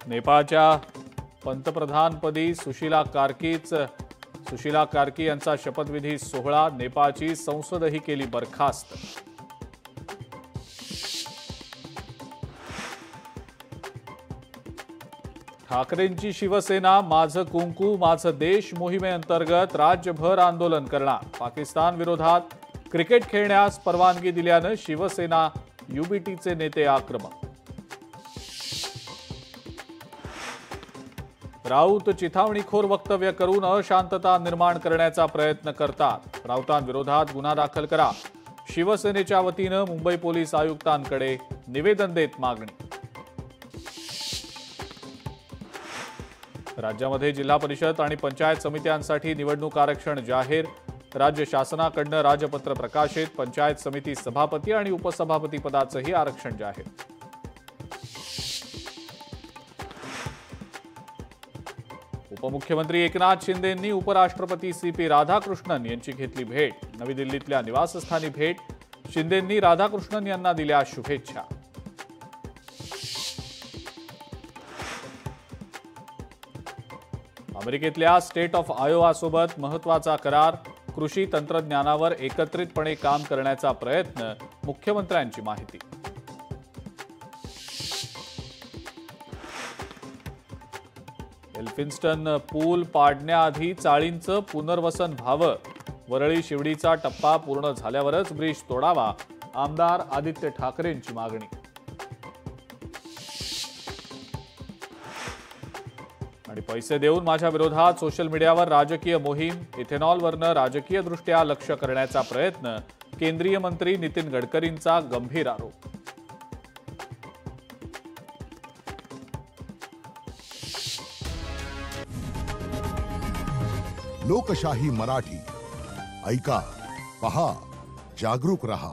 नेपाळच्या पंतप्रधानपदी सुशीला कार्की यांचा शपथविधी सोहळा। नेपाळची संसदही केली बरखास्त। ठाकरेंची शिवसेना माझं कुंकू माझं देश मोहिमेअंतर्गत राज्यभर आंदोलन करणार। पाकिस्तान विरोधात क्रिकेट खेळण्यास परवानगी दिल्यानं शिवसेना युबीटीचे नेते आक्रमक। राऊत चिथावणीखोर वक्तव्य करून अशांतता निर्माण करण्याचा प्रयत्न करतात। राऊतांविरोधात गुन्हा दाखल करा। शिवसेनेच्या वतीनं मुंबई पोलीस आयुक्तांकडे निवेदन देत मागणी। राज्यामध्ये जिल्हा परिषद आणि पंचायत समित्यांसाठी निवडणूक आरक्षण जाहीर। राज्य शासनाकडून राजपत्र प्रकाशित। पंचायत समिती सभापती आणि उपसभापती पदाचंही आरक्षण जाहीर। उपमुख्यमंत्री एकनाथ शिंदेंनी उपराष्ट्रपती सीपी राधाकृष्णन यांची घेतली भेट। नवी दिल्लीतल्या निवासस्थानी भेट। शिंदेंनी राधाकृष्णन यांना दिल्या शुभेच्छा। अमेरिकेतल्या स्टेट ऑफ आयोवा सोबत महत्त्वाचा करार। कृषी तंत्रज्ञानावर एकत्रितपणे काम करण्याचा प्रयत्न। मुख्यमंत्र्यांची माहिती। एल्फिन्स्टन पूल पाडण्याआधी चाळींचं पुनर्वसन व्हावं। वरळी शिवडीचा टप्पा पूर्ण झाल्यावरच ब्रिज तोडावा। आमदार आदित्य ठाकरेंची मागणी। आणि पैसे देऊन माझ्या विरोधात सोशल मीडियावर राजकीय मोहीम। इथेनॉलवरनं राजकीयदृष्ट्या लक्ष्य करण्याचा प्रयत्न। केंद्रीय मंत्री नितीन गडकरींचा गंभीर आरोप। लोकशाही मराठी ऐका, पहा, जागरूक रहा।